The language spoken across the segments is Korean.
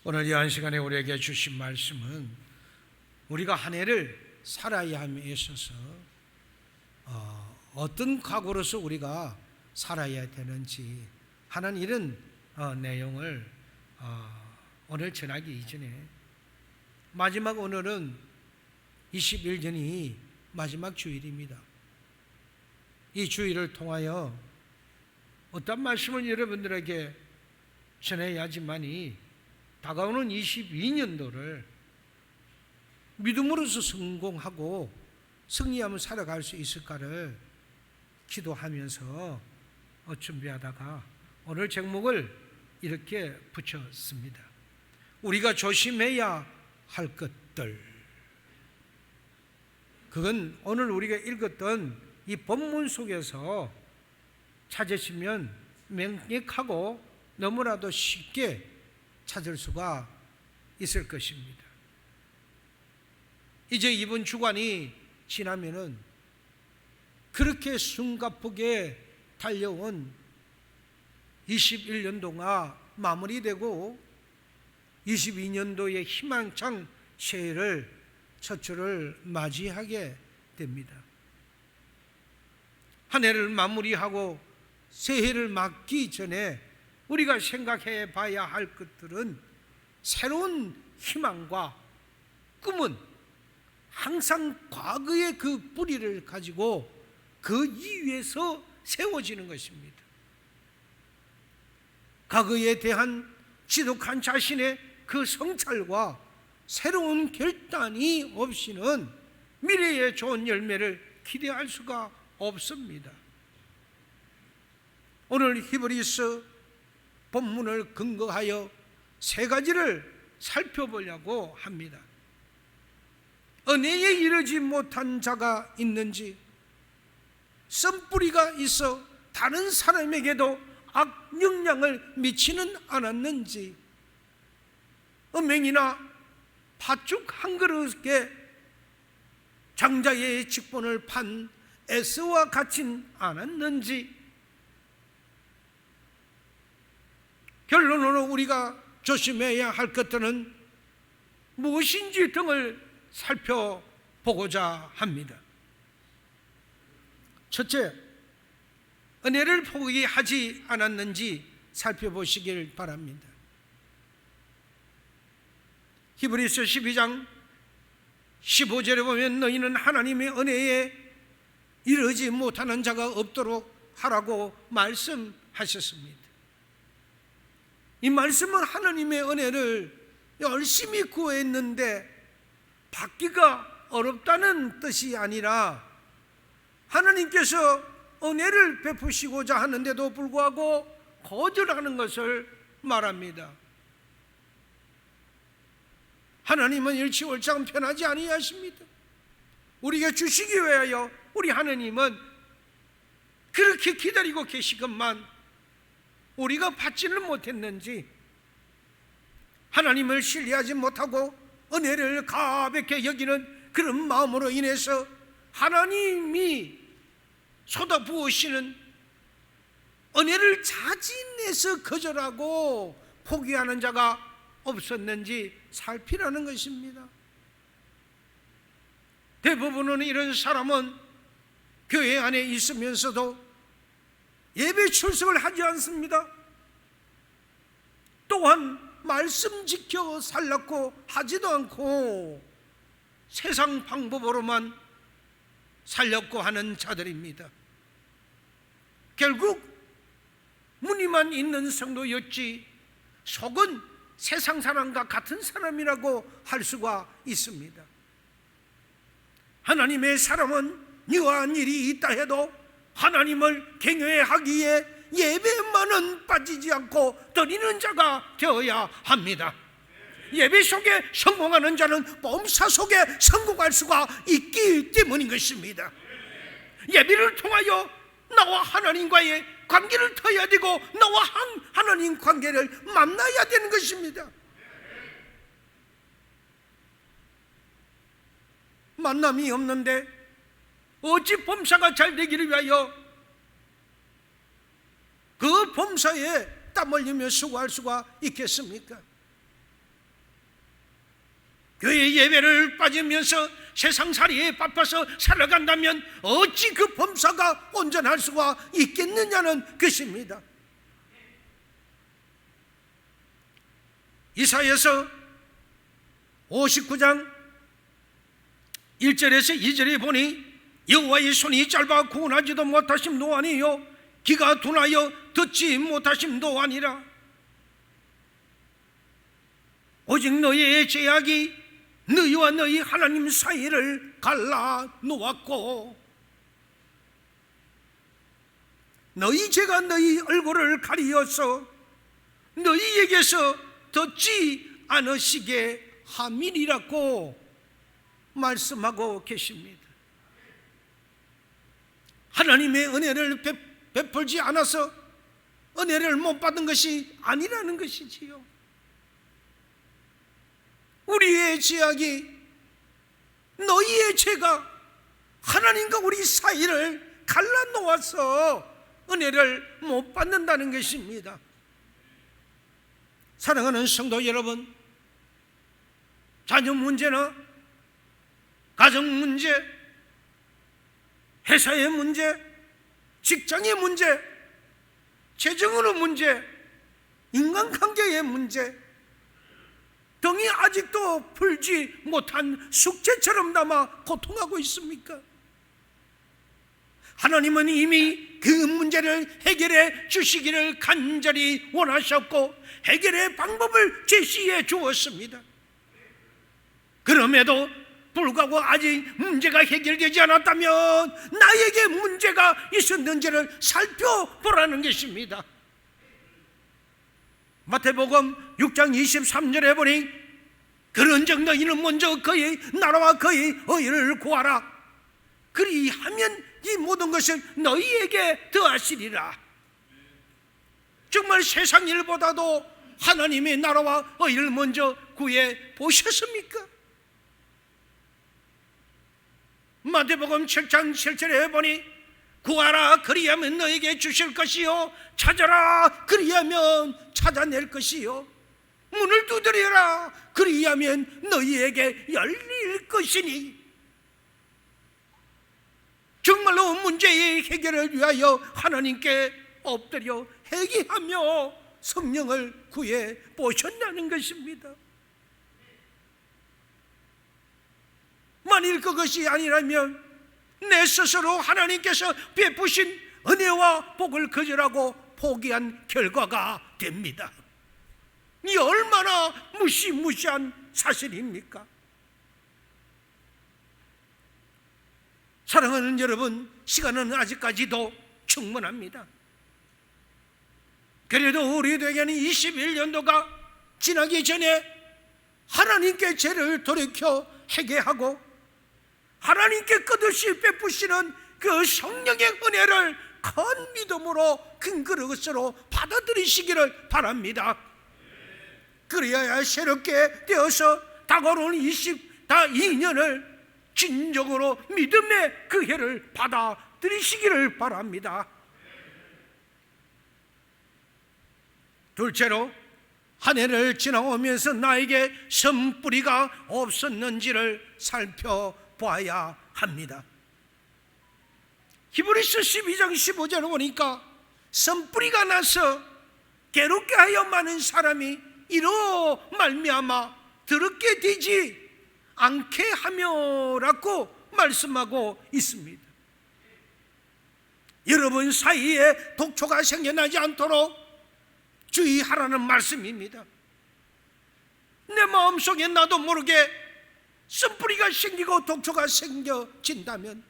오늘 이 한 시간에 우리에게 주신 말씀은 우리가 한 해를 살아야 함에 있어서 어떤 각오로서 우리가 살아야 되는지 하는 이런 내용을 오늘 전하기 이전에 마지막 오늘은 21년이 마지막 주일입니다. 이 주일을 통하여 어떤 말씀을 여러분들에게 전해야지만이 다가오는 22년도를 믿음으로서 성공하고 승리하며 살아갈 수 있을까를 기도하면서 준비하다가 오늘 제목을 이렇게 붙였습니다. 우리가 조심해야 할 것들. 그건 오늘 우리가 읽었던 이 본문 속에서 찾으시면 명확하고 너무나도 쉽게 찾을 수가 있을 것입니다. 이제 이번 주간이 지나면은 그렇게 숨가쁘게 달려온 21년도가 마무리되고 22년도의 희망찬 새해를 첫 주를 맞이하게 됩니다. 한 해를 마무리하고 새해를 맞기 전에 우리가 생각해 봐야 할 것들은 새로운 희망과 꿈은 항상 과거의 그 뿌리를 가지고 그 이유에서 세워지는 것입니다. 과거에 대한 지독한 자신의 그 성찰과 새로운 결단이 없이는 미래의 좋은 열매를 기대할 수가 없습니다. 오늘 히브리서 본문을 근거하여 세 가지를 살펴보려고 합니다. 은혜에 이르지 못한 자가 있는지, 썬뿌리가 있어 다른 사람에게도 악영향을 미치는 않았는지, 은행이나 팥죽 한 그릇에 장자의 직분을 판 에서와 같진 않았는지, 결론으로 우리가 조심해야 할 것들은 무엇인지 등을 살펴보고자 합니다. 첫째, 은혜를 포기하지 않았는지 살펴보시길 바랍니다. 히브리서 12장 15절에 보면 너희는 하나님의 은혜에 이르지 못하는 자가 없도록 하라고 말씀하셨습니다. 이 말씀은 하나님의 은혜를 열심히 구했는데 받기가 어렵다는 뜻이 아니라 하나님께서 은혜를 베푸시고자 하는데도 불구하고 거절하는 것을 말합니다. 하나님은 일치월장 편하지 아니하십니다. 우리가 주시기 위하여 우리 하나님은 그렇게 기다리고 계시건만 우리가 받지는 못했는지, 하나님을 신뢰하지 못하고 은혜를 가볍게 여기는 그런 마음으로 인해서 하나님이 쏟아부으시는 은혜를 자진해서 거절하고 포기하는 자가 없었는지 살피라는 것입니다. 대부분은 이런 사람은 교회 안에 있으면서도 예배 출석을 하지 않습니다. 또한 말씀 지켜 살라고 하지도 않고 세상 방법으로만 살려고 하는 자들입니다. 결국 무늬만 있는 성도였지 속은 세상 사람과 같은 사람이라고 할 수가 있습니다. 하나님의 사람은 이러한 일이 있다 해도 하나님을 경외하기에 예배만은 빠지지 않고 드리는 자가 되어야 합니다. 예배 속에 성공하는 자는 범사 속에 성공할 수가 있기 때문인 것입니다. 예배를 통하여 나와 하나님과의 관계를 터야 되고 나와 하나님 관계를 만나야 되는 것입니다. 만남이 없는데 어찌 범사가 잘 되기를 위하여 그 범사에 땀 흘리며 수고할 수가 있겠습니까? 교회 예배를 빠지면서 세상살이에 바빠서 살아간다면 어찌 그 범사가 온전할 수가 있겠느냐는 것입니다. 이사야서 59장 1절에서 2절에 보니 여호와의 손이 짧아 구원하지도 못하심도 아니요 귀가 둔하여 듣지 못하심도 아니라 오직 너희의 죄악이 너희와 너희 하나님 사이를 갈라 놓았고 너희 죄가 너희 얼굴을 가리어서 너희에게서 듣지 않으시게 함이니라고 말씀하고 계십니다. 하나님의 은혜를 베풀지 않아서 은혜를 못 받은 것이 아니라는 것이지요. 우리의 죄악이 너희의 죄가 하나님과 우리 사이를 갈라놓아서 은혜를 못 받는다는 것입니다. 사랑하는 성도 여러분, 자녀 문제나 가정 문제, 회사의 문제, 직장의 문제, 재정으로 문제, 인간관계의 문제 등이 아직도 풀지 못한 숙제처럼 남아 고통하고 있습니까? 하나님은 이미 그 문제를 해결해 주시기를 간절히 원하셨고 해결의 방법을 제시해 주었습니다. 그럼에도 불구하고 아직 문제가 해결되지 않았다면 나에게 문제가 있었는지를 살펴보라는 것입니다. 마태복음 6장 23절에 보니 그런즉 너희는 먼저 그의 나라와 그의 의를 구하라. 그리하면 이 모든 것을 너희에게 더하시리라. 정말 세상 일보다도 하나님의 나라와 의를 먼저 구해 보셨습니까? 마태복음 7장 7절에 보니 구하라 그리하면 너에게 주실 것이요 찾아라 그리하면 찾아낼 것이요 문을 두드려라 그리하면 너희에게 열릴 것이니. 정말로 문제의 해결을 위하여 하나님께 엎드려 회개하며 성령을 구해 보셨다는 것입니다. 만일 그것이 아니라면 내 스스로 하나님께서 베푸신 은혜와 복을 거절하고 포기한 결과가 됩니다. 이 얼마나 무시무시한 사실입니까? 사랑하는 여러분, 시간은 아직까지도 충분합니다. 그래도 우리에게는 21년도가 지나기 전에 하나님께 죄를 돌이켜 회개하고 하나님께 끝없이 베푸시는 그 성령의 은혜를 큰 믿음으로 큰 그릇으로 받아들이시기를 바랍니다. 그래야 새롭게 되어서 다가오는 22년을 진정으로 믿음의 그 해를 받아들이시기를 바랍니다. 둘째로 한 해를 지나오면서 나에게 선뿌리가 없었는지를 살펴봐야 합니다. 히브리서 12장 15절을 보니까 선뿌리가 나서 괴롭게 하여 많은 사람이 이로 말미암아 더럽게 되지 않게 하며라고 말씀하고 있습니다. 여러분 사이에 독초가 생겨나지 않도록 주의하라는 말씀입니다. 내 마음속에 나도 모르게 쓴뿌리가 생기고 독초가 생겨진다면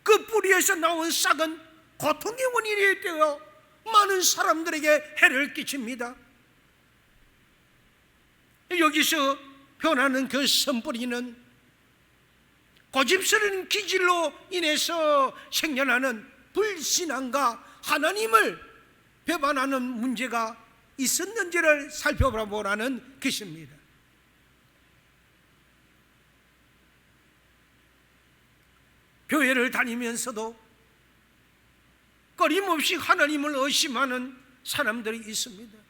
그 뿌리에서 나온 싹은 고통의 원인이 되어 많은 사람들에게 해를 끼칩니다. 여기서 변하는 그 쓴뿌리는 고집스러운 기질로 인해서 생겨나는 불신앙과 하나님을 배반하는 문제가 있었는지를 살펴보라는 것입니다. 교회를 다니면서도 끊임없이 하나님을 의심하는 사람들이 있습니다.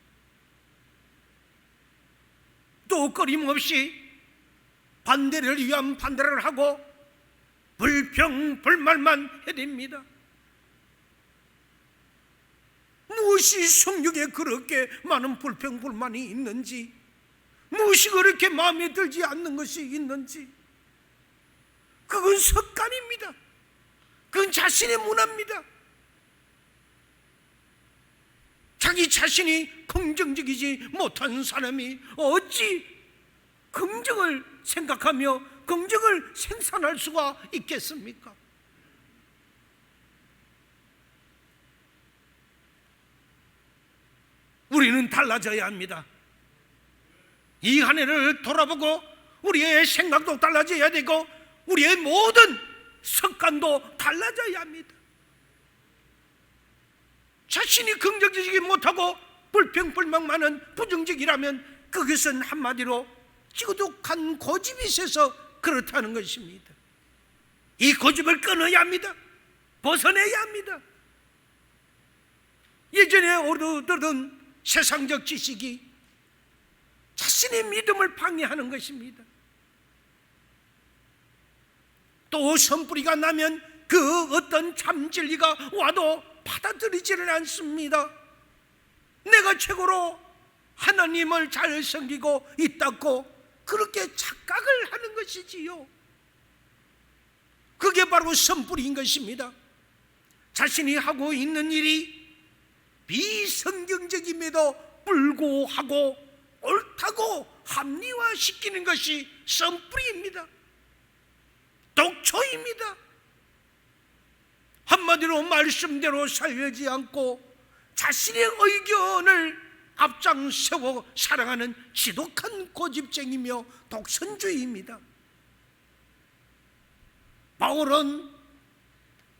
또 끊임없이 반대를 위한 반대를 하고 불평불만만 해댑니다. 무엇이 성경에 그렇게 많은 불평불만이 있는지, 무엇이 그렇게 마음에 들지 않는 것이 있는지, 그건 습관입니다. 그건 자신의 문화입니다. 자기 자신이 긍정적이지 못한 사람이 어찌 긍정을 생각하며 긍정을 생산할 수가 있겠습니까? 우리는 달라져야 합니다. 이 한 해를 돌아보고 우리의 생각도 달라져야 되고 우리의 모든 습관도 달라져야 합니다. 자신이 긍정적이지 못하고 불평불만 많은 부정적이라면 그것은 한마디로 지독한 고집이 있어서 그렇다는 것입니다. 이 고집을 끊어야 합니다. 벗어내야 합니다. 예전에 얻어들은 세상적 지식이 자신의 믿음을 방해하는 것입니다. 또 선뿌리가 나면 그 어떤 참 진리가 와도 받아들이지를 않습니다. 내가 최고로 하나님을 잘 섬기고 있다고 그렇게 착각을 하는 것이지요. 그게 바로 선뿌리인 것입니다. 자신이 하고 있는 일이 비성경적임에도 불구하고 옳다고 합리화시키는 것이 선뿌리입니다. 독초입니다. 한마디로 말씀대로 살려지 않고 자신의 의견을 앞장세워 살아가는 지독한 고집쟁이며 독선주의입니다. 바울은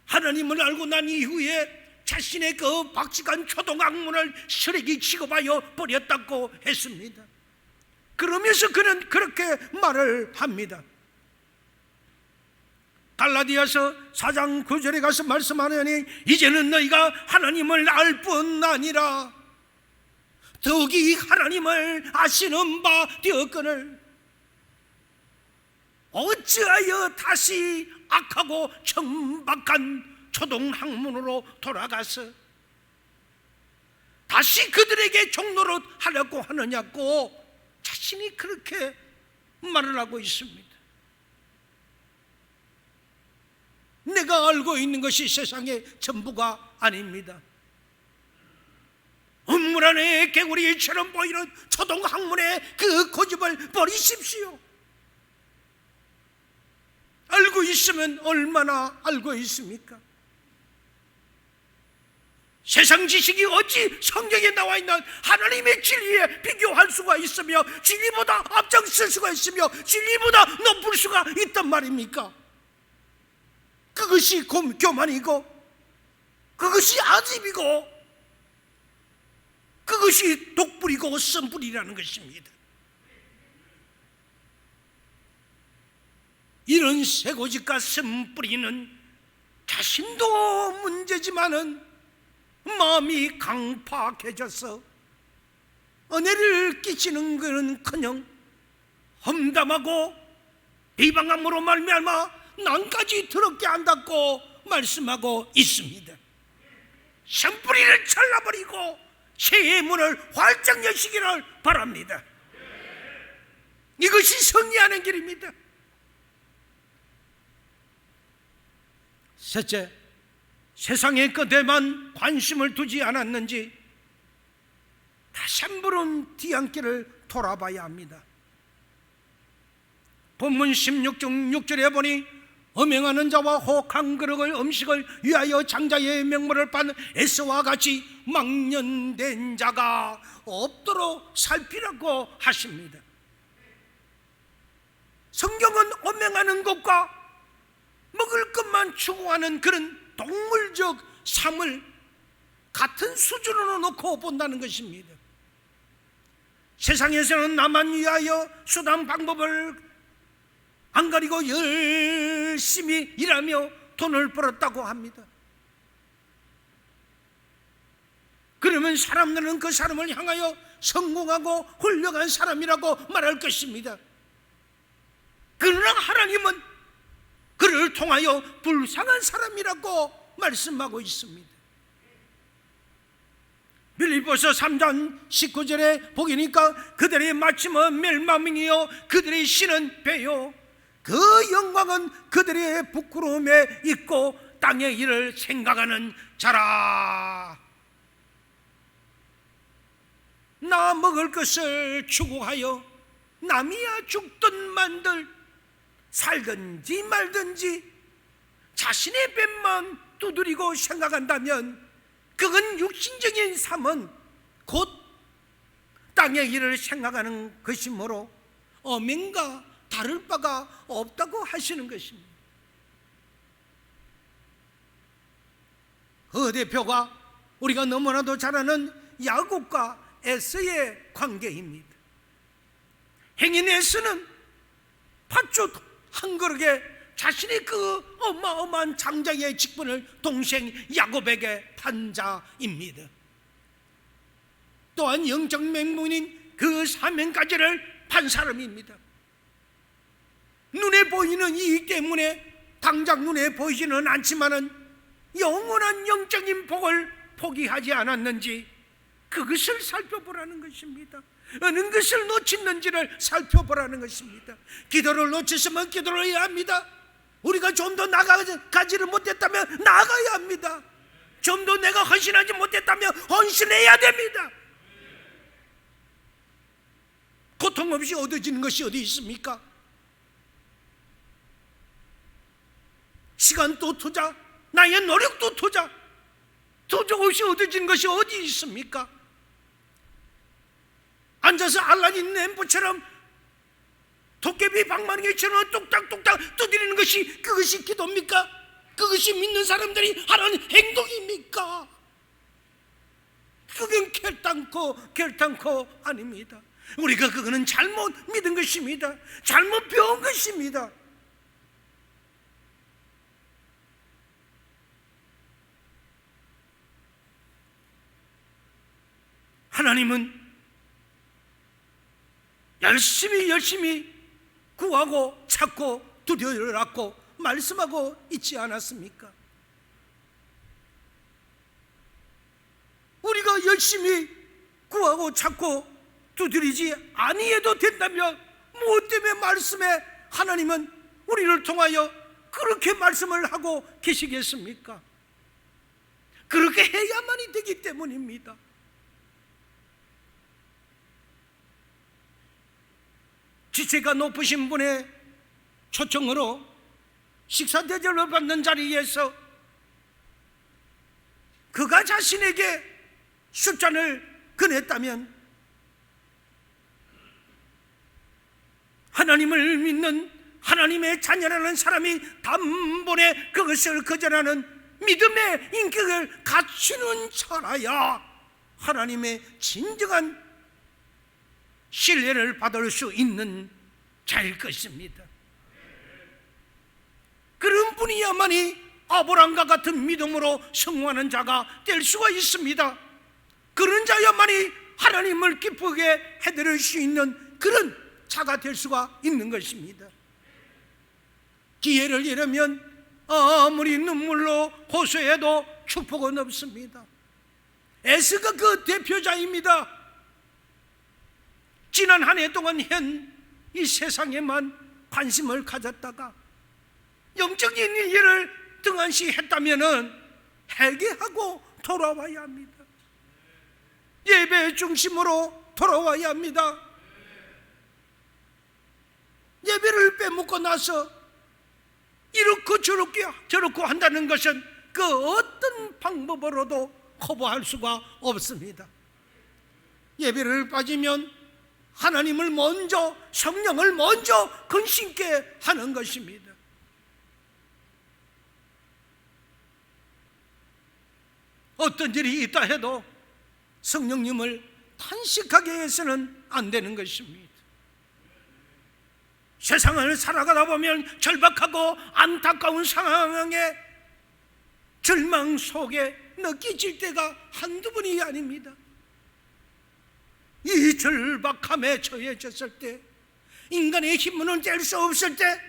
하나님을 알고 난 이후에 자신의 그 박식한 초동학문을 쓰레기 취급하여 버렸다고 했습니다. 그러면서 그는 그렇게 말을 합니다. 갈라디아서 4장 9절에 가서 말씀하느니 이제는 너희가 하나님을 알 뿐 아니라 더욱이 하나님을 아시는 바 되었거늘 어찌하여 다시 악하고 천박한 초동학문으로 돌아가서 다시 그들에게 종노릇 하려고 하느냐고 자신이 그렇게 말을 하고 있습니다. 내가 알고 있는 것이 세상의 전부가 아닙니다. 음물 안에 개구리처럼 보이는 초동학문의 그 고집을 버리십시오. 알고 있으면 얼마나 알고 있습니까? 세상 지식이 어찌 성경에 나와 있는 하나님의 진리에 비교할 수가 있으며 진리보다 앞장설 수가 있으며 진리보다 높을 수가 있단 말입니까? 그것이 교만이고 그것이 아집이고 그것이 독불이고 선불이라는 것입니다. 이런 쇠고집과 선뿌리는 자신도 문제지만은 마음이 강팍해져서 은혜를 끼치는 것은커녕 험담하고 비방함으로 말미암아 난까지 더럽게 한다고 말씀하고 있습니다. 선뿌리를 잘라버리고 새의 문을 활짝 여시기를 바랍니다. 이것이 승리하는 길입니다. 셋째, 세상의 것에만 관심을 두지 않았는지 다시 한번 뒤안길을 돌아봐야 합니다. 본문 16장 6절에 보니 음행하는 자와 혹한 그릇을 음식을 위하여 장자의 명물을 받는 에서와 같이 망년된 자가 없도록 살피라고 하십니다. 성경은 음행하는 것과 먹을 것만 추구하는 그런 동물적 삶을 같은 수준으로 놓고 본다는 것입니다. 세상에서는 나만 위하여 수단 방법을 안 가리고 열심히 일하며 돈을 벌었다고 합니다. 그러면 사람들은 그 사람을 향하여 성공하고 훌륭한 사람이라고 말할 것입니다. 그러나 하나님은 그를 통하여 불쌍한 사람이라고 말씀하고 있습니다. 빌립보서 3장 19절에 보니까 그들의 마침은 멸망이요 그들의 신은 배요 그 영광은 그들의 부끄러움에 있고 땅의 일을 생각하는 자라. 나 먹을 것을 추구하여 남이야 죽든 만들 살든지 말든지 자신의 배만 두드리고 생각한다면 그건 육신적인 삶은 곧 땅의 일을 생각하는 것이므로 어명과 다를 바가 없다고 하시는 것입니다. 그 대표가 우리가 너무나도 잘 아는 야곱과 에서의 관계입니다. 행인 에서는 팥죽 한 그릇에 자신의 그 어마어마한 장자의 직분을 동생 야곱에게 판 자입니다. 또한 영적 맹문인 그 사명까지를 판 사람입니다. 눈에 보이는 이익 때문에 당장 눈에 보이지는 않지만은 영원한 영적인 복을 포기하지 않았는지 그것을 살펴보라는 것입니다. 어느 것을 놓쳤는지를 살펴보라는 것입니다. 기도를 놓쳤으면 기도를 해야 합니다. 우리가 좀 더 나아가지를 못했다면 나아가야 합니다. 좀 더 내가 헌신하지 못했다면 헌신해야 됩니다. 고통 없이 얻어지는 것이 어디 있습니까? 시간도 투자, 나의 노력도 투자, 투자 없이 얻어지는 것이 어디 있습니까? 앉아서 알라딘 램프처럼 도깨비 방망이처럼 뚝딱뚝딱 두드리는 것이 그것이 기도입니까? 그것이 믿는 사람들이 하는 행동입니까? 그건 결단코 아닙니다. 우리가 그거는 잘못 믿은 것입니다. 잘못 배운 것입니다. 하나님은 열심히 구하고 찾고 두려워하고 말씀하고 있지 않았습니까? 우리가 열심히 구하고 찾고 두드리지 아니해도 된다면 무엇 때문에 말씀에 하나님은 우리를 통하여 그렇게 말씀을 하고 계시겠습니까? 그렇게 해야만이 되기 때문입니다. 지체가 높으신 분의 초청으로 식사 대접을 받는 자리에서 그가 자신에게 술잔을 건넸다면 하나님을 믿는 하나님의 자녀라는 사람이 단번에 그것을 거절하는 믿음의 인격을 갖추는 자라야 하나님의 진정한 신뢰를 받을 수 있는 자일 것입니다. 그런 분이야만이 아브라함과 같은 믿음으로 성공하는 자가 될 수가 있습니다. 그런 자야만이 하나님을 기쁘게 해드릴 수 있는 그런 자가 될 수가 있는 것입니다. 기회를 잃으면 아무리 눈물로 호소해도 축복은 없습니다. 에스가 그 대표자입니다. 지난 한 해 동안 이 세상에만 관심을 가졌다가 영적인 일을 등한시했다면 회개하고 돌아와야 합니다. 예배 중심으로 돌아와야 합니다. 예배를 빼먹고 나서 이렇고 저렇고 한다는 것은 그 어떤 방법으로도 커버할 수가 없습니다. 예배를 빠지면 하나님을 먼저, 성령을 먼저 근심케 하는 것입니다. 어떤 일이 있다 해도 성령님을 탄식하게 해서는 안 되는 것입니다. 세상을 살아가다 보면 절박하고 안타까운 상황에 절망 속에 느껴질 때가 한두 번이 아닙니다. 이 절박함에 처해졌을 때 인간의 힘으로는 뗄 수 없을 때,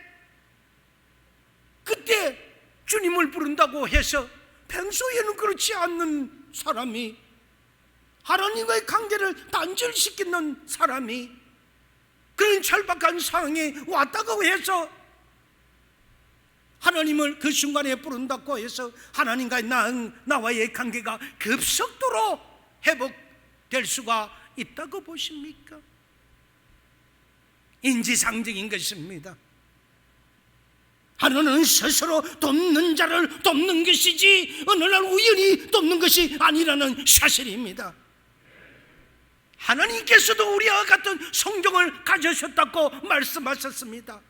그때 주님을 부른다고 해서 평소에는 그렇지 않는 사람이, 하나님과의 관계를 단절시키는 사람이 그런 절박한 상황에 왔다고 해서 하나님을 그 순간에 부른다고 해서 하나님과의 나와의 관계가 급속도로 회복될 수가 있다고 보십니까? 인지상정인 것입니다. 하나님은 스스로 돕는 자를 돕는 것이지 어느 날 우연히 돕는 것이 아니라는 사실입니다. 하나님께서도 우리와 같은 성정을 가지셨다고 말씀하셨습니다.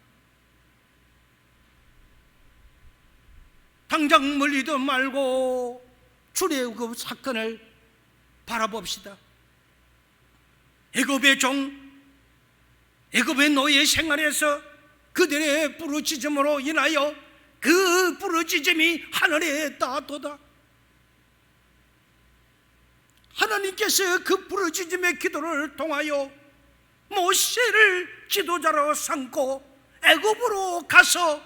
당장 멀리도 말고 출애굽 사건을 바라봅시다. 애굽의 종, 애굽의 노예 생활에서 그들의 부르짖음으로 인하여 그 부르짖음이 하늘에 닿도다. 하나님께서 그 부르짖음의 기도를 통하여 모세를 지도자로 삼고 애굽으로 가서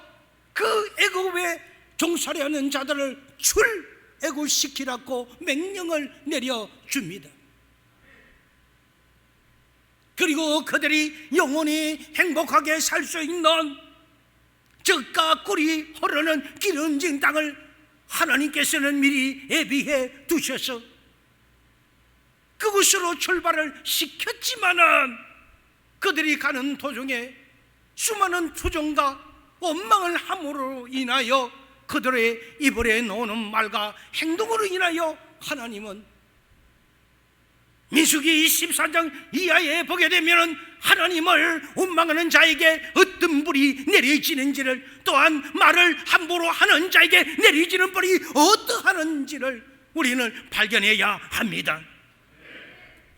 그 애굽에 종살이하는 자들을 출애굽시키라고 명령을 내려줍니다. 그리고 그들이 영원히 행복하게 살 수 있는 젖과 꿀이 흐르는 기름진 땅을 하나님께서는 미리 예비해 두셔서 그곳으로 출발을 시켰지만은 그들이 가는 도중에 수많은 투정과 원망을 함으로 인하여 그들의 입으로 나오는 말과 행동으로 인하여 하나님은 민수기 14장 이하에 보게 되면 하나님을 원망하는 자에게 어떤 불이 내려지는지를, 또한 말을 함부로 하는 자에게 내려지는 불이 어떠하는지를 우리는 발견해야 합니다.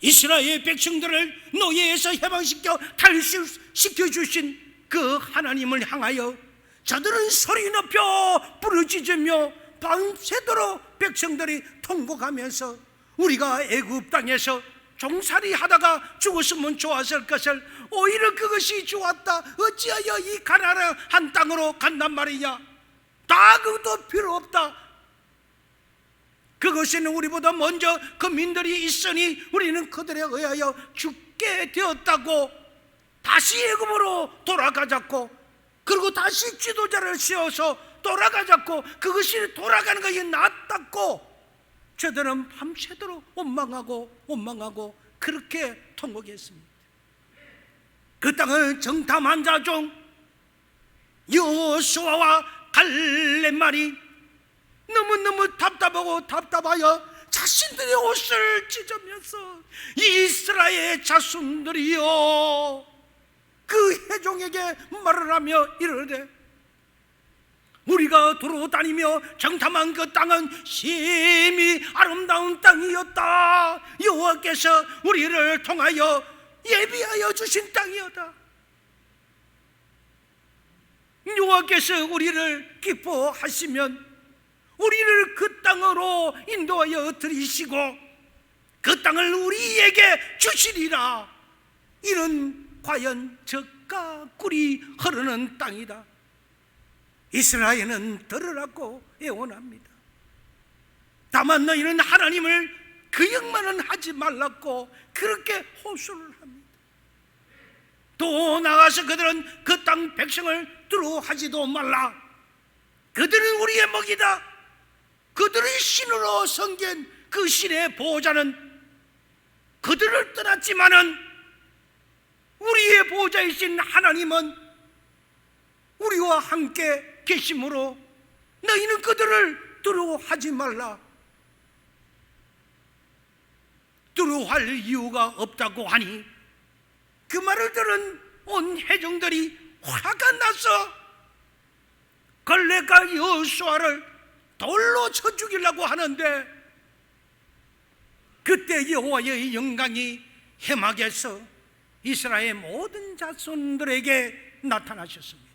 이스라엘 백성들을 노예에서 해방시켜 탈출시켜 주신 그 하나님을 향하여 저들은 소리 높여 부르짖으며 밤새도록 백성들이 통곡하면서 우리가 애굽 땅에서 종살이 하다가 죽었으면 좋았을 것을 오히려 그것이 좋았다, 어찌하여 이 가나안한 땅으로 간단 말이냐, 다 그것도 필요 없다, 그것에는 우리보다 먼저 그 민들이 있으니 우리는 그들에 의하여 죽게 되었다고 다시 애굽으로 돌아가자고, 그리고 다시 지도자를 세워서 돌아가자고, 그것이 돌아가는 것이 낫다고 저들은 밤새도록 원망하고 그렇게 통곡했습니다. 그 땅을 정탐한 자 중 여호수아와 갈렙만이 너무너무 답답하여 자신들의 옷을 찢으면서 이스라엘 자손들이여 그 회종에게 말을 하며 이르되, 우리가 돌아다니며 정탐한 그 땅은 심히 아름다운 땅이었다. 여호와께서 우리를 통하여 예비하여 주신 땅이었다. 여호와께서 우리를 기뻐하시면 우리를 그 땅으로 인도하여 들이시고 그 땅을 우리에게 주시리라. 이는 과연 젖과 꿀이 흐르는 땅이다. 이스라엘은 들으라고 애원합니다. 다만 너희는 하나님을 그역만은 하지 말라고 그렇게 호소를 합니다. 또 나가서 그들은 그 땅 백성을 두려워하지도 말라. 그들은 우리의 먹이다. 그들의 신으로 섬긴 그 신의 보호자는 그들을 떠났지만은 우리의 보호자이신 하나님은 우리와 함께 계심으로 너희는 그들을 두려워하지 말라. 두려워할 이유가 없다고 하니 그 말을 들은 온 회중들이 화가 나서 갈렙과 여호수아를 돌로 쳐 죽이려고 하는데, 그때 여호와의 영광이 해막에서 이스라엘 모든 자손들에게 나타나셨습니다.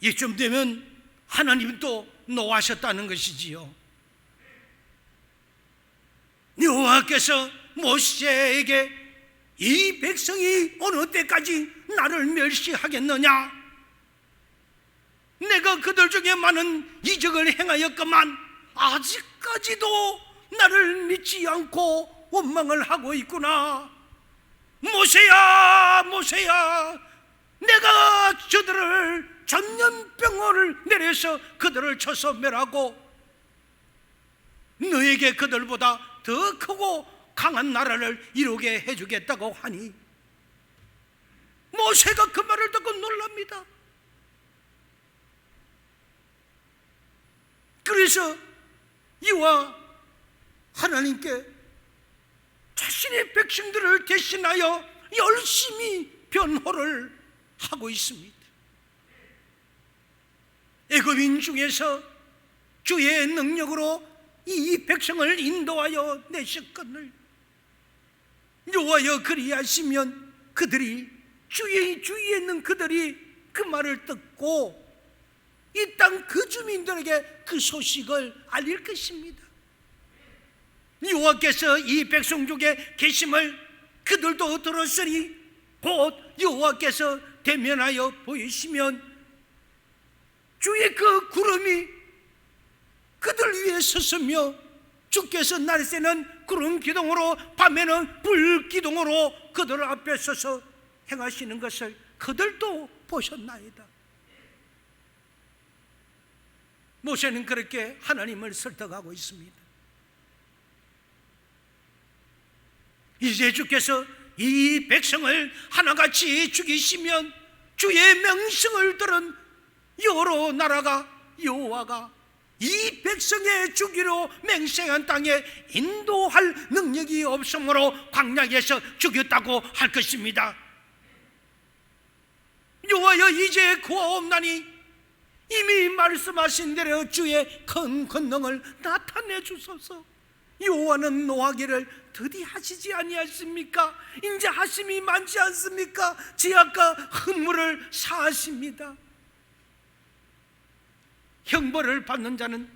이쯤 되면 하나님도 노하셨다는 것이지요. 여호와께서 모세에게 이 백성이 어느 때까지 나를 멸시하겠느냐? 내가 그들 중에 많은 이적을 행하였건만 아직까지도 나를 믿지 않고 원망을 하고 있구나. 모세야, 모세야, 내가 저들을 전염병을 내려서 그들을 쳐서 멸하고 너에게 그들보다 더 크고 강한 나라를 이루게 해주겠다고 하니, 모세가 그 말을 듣고 놀랍니다. 그래서 이와 하나님께 자신의 백성들을 대신하여 열심히 변호를 하고 있습니다. 애굽인 중에서 주의 능력으로 이 백성을 인도하여 내셨거늘 여호와여 그리하시면 그들이 주의 주위에 있는 그들이 그 말을 듣고 이 땅 그 주민들에게 그 소식을 알릴 것입니다. 여호와께서 이 백성 중에 계심을 그들도 들었으니 곧 여호와께서 대면하여 보이시면 주의 그 구름이 그들 위에 섰으며 주께서 낮에는 구름 기둥으로 밤에는 불 기둥으로 그들 앞에 서서 행하시는 것을 그들도 보셨나이다. 모세는 그렇게 하나님을 설득하고 있습니다. 이제 주께서 이 백성을 하나같이 죽이시면 주의 명령을 들은 여러 나라가 여호와가 이 백성의 주기로 맹세한 땅에 인도할 능력이 없으므로 광야에서 죽였다고 할 것입니다. 여호와여 이제 구하옵나니 이미 말씀하신 대로 주의 큰 권능을 나타내 주소서. 여호와는 노하기를 더디 하시지 아니하십니까? 인자 하심이 많지 않습니까? 지약과 흠물을 사하십니다. 형벌을 받는 자는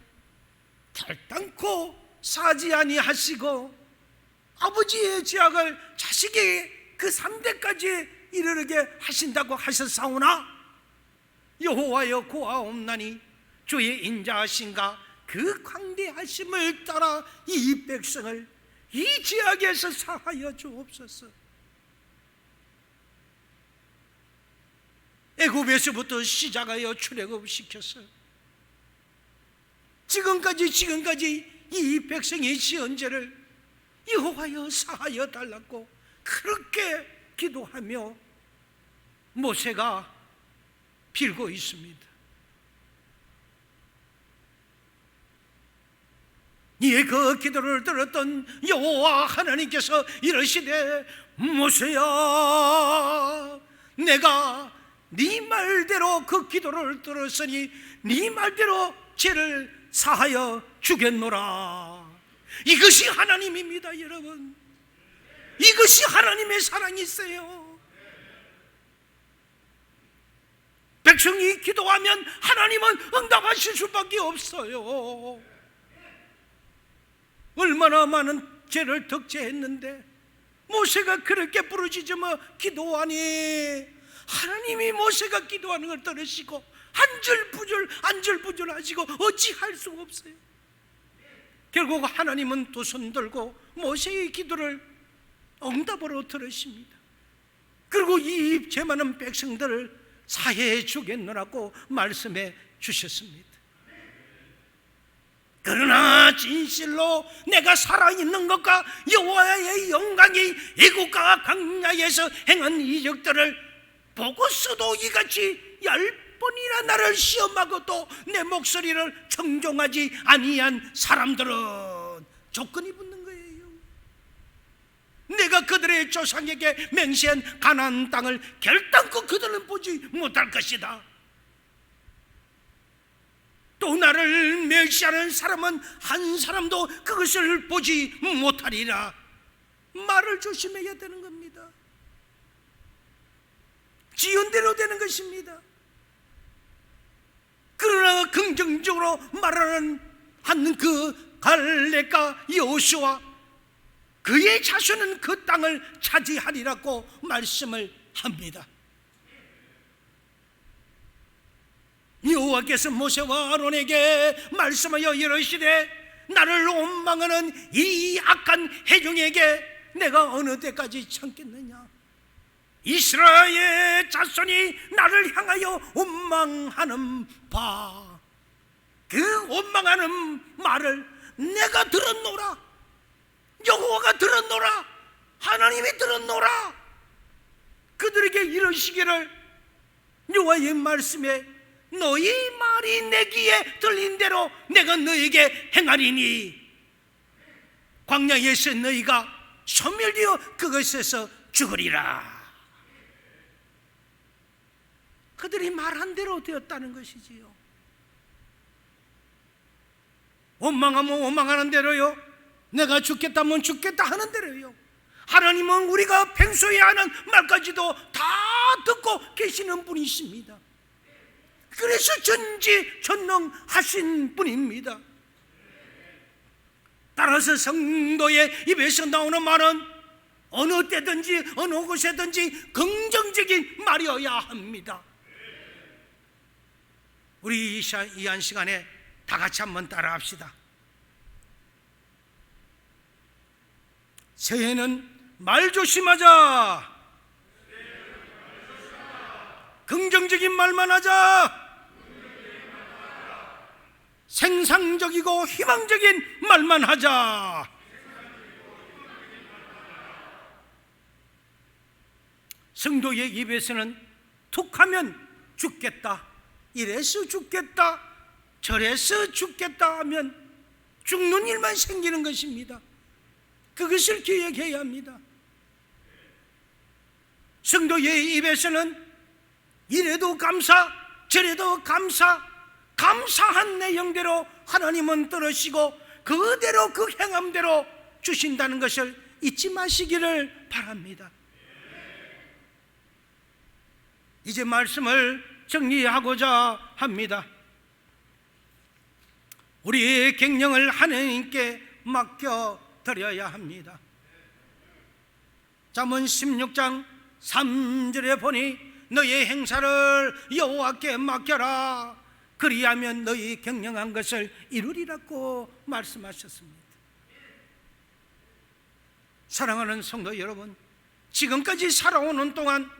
결단코 사지 아니하시고 아버지의 지약을 자식에게 그 3대까지 이르게 하신다고 하셨사오나 여호와여 구하옵나니 주의 인자하신가 그 광대하심을 따라 이 백성을 이 지역에서 사하여 주옵소서. 애굽에서부터 시작하여 출애굽시켰어요. 지금까지 이 백성의 지언죄를 여호와여 사하여 달라고 그렇게 기도하며 모세가 빌고 있습니다. 이에 그 기도를 들었던 여호와 하나님께서 이르시되 모세야, 내가 네 말대로 그 기도를 들었으니 네 말대로 죄를 사하여 주겠노라. 이것이 하나님입니다. 여러분, 이것이 하나님의 사랑이세요. 백성이 기도하면 하나님은 응답하실 수밖에 없어요. 얼마나 많은 죄를 덕죄했는데 모세가 그렇게 부르짖으며 기도하니 하나님이 모세가 기도하는 걸 들으시고 안절부절 하시고 어찌할 수가 없어요. 결국 하나님은 두 손 들고 모세의 기도를 응답으로 들으십니다. 그리고 이 죄 많은 백성들을 사해해 주겠노라고 말씀해 주셨습니다. 그러나 진실로 내가 살아있는 것과 여호와의 영광이 애국과 광야에서 행한 이적들을 보고서도 이같이 10번이나 나를 시험하고도 내 목소리를 청종하지 아니한 사람들은 조건이 붙는 거예요. 내가 그들의 조상에게 맹세한 가나안 땅을 결단코 그들은 보지 못할 것이다. 또 나를 멸시하는 사람은 한 사람도 그것을 보지 못하리라. 말을 조심해야 되는 겁니다. 지연대로 되는 것입니다. 그러나 긍정적으로 말하는 그 갈렙과 여호수아, 그의 자손은 그 땅을 차지하리라고 말씀을 합니다. 여호와께서 모세와 아론에게 말씀하여 이르시되 나를 원망하는 이 악한 회중에게 내가 어느 때까지 참겠느냐. 이스라엘 자손이 나를 향하여 원망하는 바, 그 원망하는 말을 내가 들었노라. 여호와가 들었노라. 하나님이 들었노라. 그들에게 이르시기를 여호와의 말씀에 너희 말이 내 귀에 들린 대로 내가 너에게 행하리니 광야에서 너희가 소멸되어 그것에서 죽으리라. 그들이 말한 대로 되었다는 것이지요. 원망하면 원망하는 대로요, 내가 죽겠다면 죽겠다 하는 대로요. 하나님은 우리가 평소에 하는 말까지도 다 듣고 계시는 분이십니다. 그래서 전지전능하신 분입니다. 따라서 성도의 입에서 나오는 말은 어느 때든지 어느 곳에든지 긍정적인 말이어야 합니다. 우리 이 한 시간에 다 같이 한번 따라 합시다. 새해는 말 조심하자. 긍정적인 말만 하자. 생산적이고 희망적인 말만 하자. 성도의 입에서는 툭하면 죽겠다, 이래서 죽겠다, 저래서 죽겠다 하면 죽는 일만 생기는 것입니다. 그것을 기억해야 합니다. 성도의 입에서는 이래도 감사, 저래도 감사, 감사한 내용대로 하나님은 들으시고 그대로 그 행함대로 주신다는 것을 잊지 마시기를 바랍니다. 이제 말씀을 정리하고자 합니다. 우리의 갱령을 하나님께 맡겨드려야 합니다. 잠언 16장 3절에 보니 너의 행사를 여호와께 맡겨라. 그리하면 너희 경영한 것을 이루리라고 말씀하셨습니다. 사랑하는 성도 여러분, 지금까지 살아오는 동안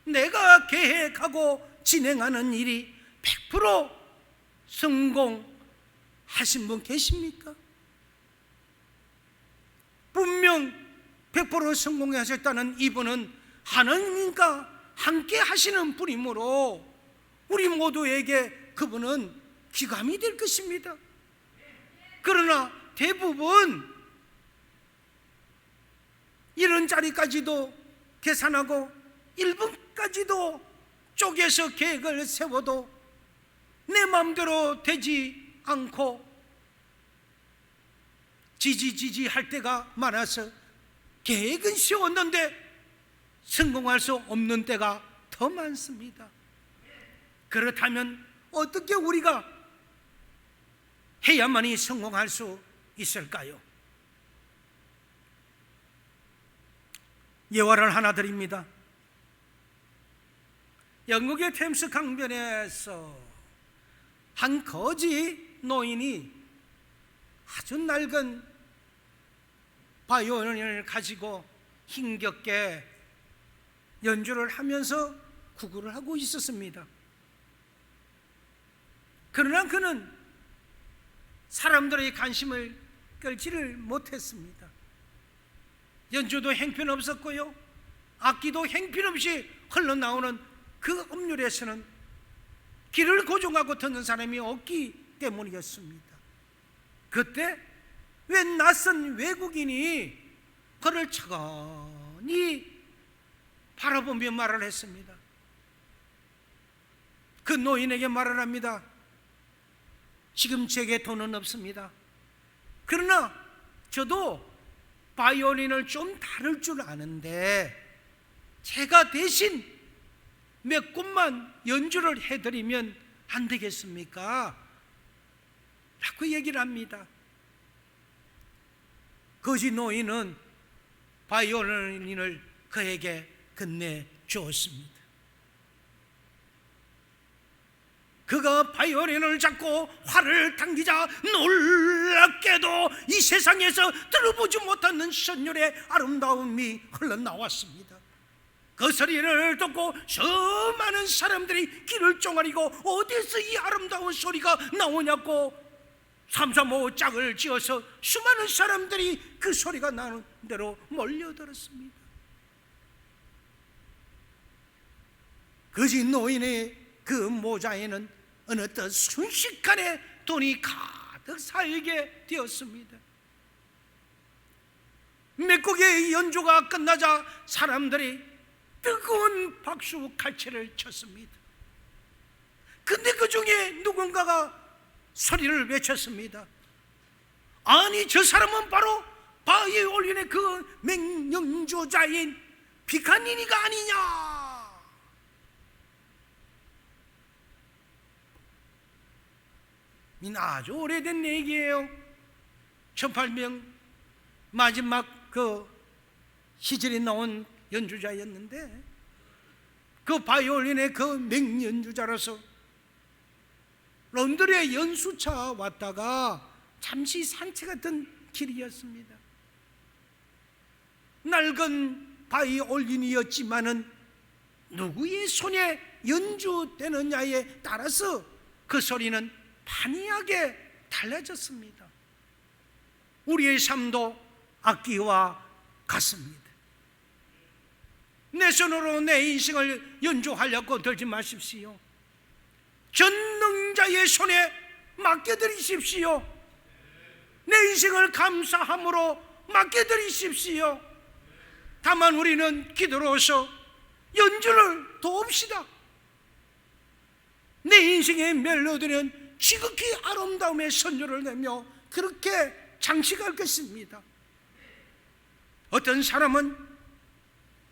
내가 계획하고 진행하는 일이 100% 성공하신 분 계십니까? 분명 100% 성공하셨다는 이분은 하나님과 함께 하시는 분이므로 우리 모두에게 그분은 귀감이 될 것입니다. 그러나 대부분 이런 자리까지도 계산하고 1분까지도 쪼개서 계획을 세워도 내 마음대로 되지 않고 지지할 때가 많아서 계획은 세웠는데 성공할 수 없는 때가 더 많습니다. 그렇다면 어떻게 우리가 해야만이 성공할 수 있을까요? 예화를 하나 드립니다. 영국의 템스 강변에서 한 거지 노인이 아주 낡은 바이올린을 가지고 힘겹게 연주를 하면서 구걸을 하고 있었습니다. 그러나 그는 사람들의 관심을 끌지를 못했습니다. 연주도 형편없었고요, 악기도 형편없이 흘러나오는 그 음률에서는 귀를 고정하고 듣는 사람이 없기 때문이었습니다. 그때 웬 낯선 외국인이 그를 차가니 바라보며 말을 했습니다. 그 노인에게 말을 합니다. 지금 제게 돈은 없습니다. 그러나 저도 바이올린을 좀 다룰 줄 아는데 제가 대신 몇 곡만 연주를 해드리면 안 되겠습니까? 라고 얘기를 합니다. 거지 노인은 바이올린을 그에게 건네주었습니다. 그가 바이올린을 잡고 활을 당기자 놀랍게도 이 세상에서 들어보지 못하는 선율의 아름다움이 흘러나왔습니다. 그 소리를 듣고 수많은 사람들이 귀를 쫑알리고 어디서 이 아름다운 소리가 나오냐고 삼삼오오 짝을 지어서 수많은 사람들이 그 소리가 나는 대로 몰려들었습니다. 거지 노인의 그 모자에는 어느덧 순식간에 돈이 가득 쌓이게 되었습니다. 몇 곡의 연주가 끝나자 사람들이 뜨거운 박수 칼치를 쳤습니다. 근데 그 중에 누군가가 소리를 외쳤습니다. 아니, 저 사람은 바로 바이올린의 그 맹연주자인 비카니니가 아니냐. 아주 오래된 얘기예요. 1800 마지막 그 시절에 나온 연주자였는데, 그 바이올린의 그 맹연주자로서 런던에 연수차 왔다가 잠시 산책하던 길이었습니다. 낡은 바이올린이었지만은 누구의 손에 연주되느냐에 따라서 그 소리는 판이하게 달라졌습니다. 우리의 삶도 악기와 같습니다. 내 손으로 내 인생을 연주하려고 들지 마십시오. 전능자의 손에 맡겨드리십시오. 내 인생을 감사함으로 맡겨드리십시오. 다만 우리는 기도로서 연주를 도웁시다. 내 인생의 멜로디는 지극히 아름다움의 선율을 내며 그렇게 장식할 것입니다. 어떤 사람은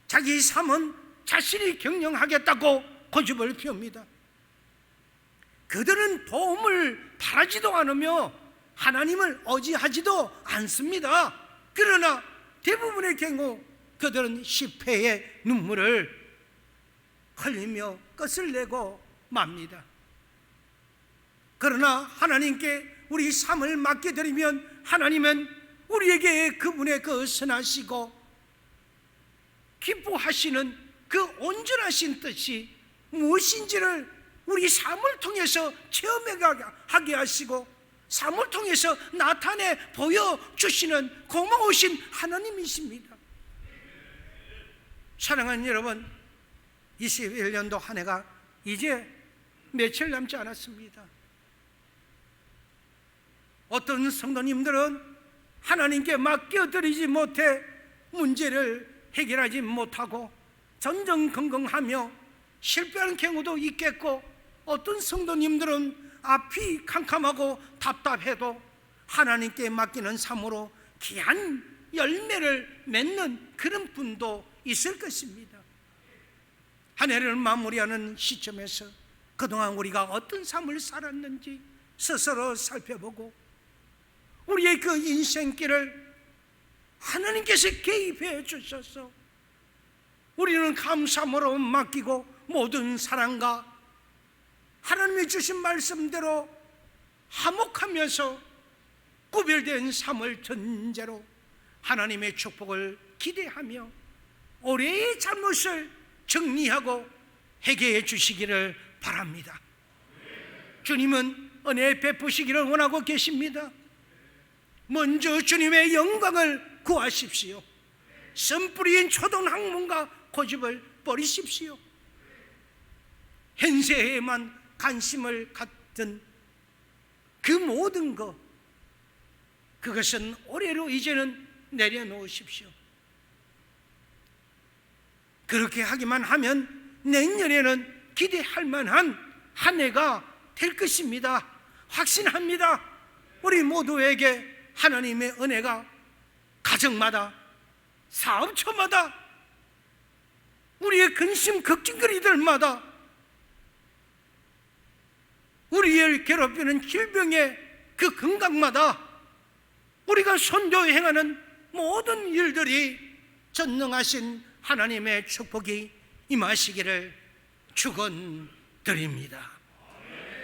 자기 삶은 자신이 경영하겠다고 고집을 피웁니다. 그들은 도움을 바라지도 않으며 하나님을 의지하지도 않습니다. 그러나 대부분의 경우 그들은 실패의 눈물을 흘리며 끝을 내고 맙니다. 그러나 하나님께 우리 삶을 맡겨드리면 하나님은 우리에게 그분의 그 선하시고 기뻐하시는 그 온전하신 뜻이 무엇인지를 우리 삶을 통해서 체험하게 하시고 삶을 통해서 나타내 보여주시는 고마우신 하나님이십니다. 사랑하는 여러분, 21년도 한 해가 이제 며칠 남지 않았습니다. 어떤 성도님들은 하나님께 맡겨드리지 못해 문제를 해결하지 못하고 전전긍긍하며 실패하는 경우도 있겠고, 어떤 성도님들은 앞이 캄캄하고 답답해도 하나님께 맡기는 삶으로 귀한 열매를 맺는 그런 분도 있을 것입니다. 한 해를 마무리하는 시점에서 그동안 우리가 어떤 삶을 살았는지 스스로 살펴보고 우리의 그 인생길을 하나님께서 개입해 주셔서 우리는 감사함으로 맡기고 모든 사랑과 하나님이 주신 말씀대로 화목하면서 구별된 삶을 전제로 하나님의 축복을 기대하며 올해의 잘못을 정리하고 회개해 주시기를 바랍니다. 주님은 은혜 베푸시기를 원하고 계십니다. 먼저 주님의 영광을 구하십시오. 선뿌리인 초등학문과 고집을 버리십시오. 현세에만 관심을 갖던 그 모든 것, 그것은 올해로 이제는 내려놓으십시오. 그렇게 하기만 하면 내년에는 기대할 만한 한 해가 될 것입니다. 확신합니다. 우리 모두에게 하나님의 은혜가 가정마다, 사업처마다, 우리의 근심 걱정거리들마다, 우리를 괴롭히는 질병의 그 건강마다, 우리가 선조 행하는 모든 일들이 전능하신 하나님의 축복이 임하시기를 축원드립니다.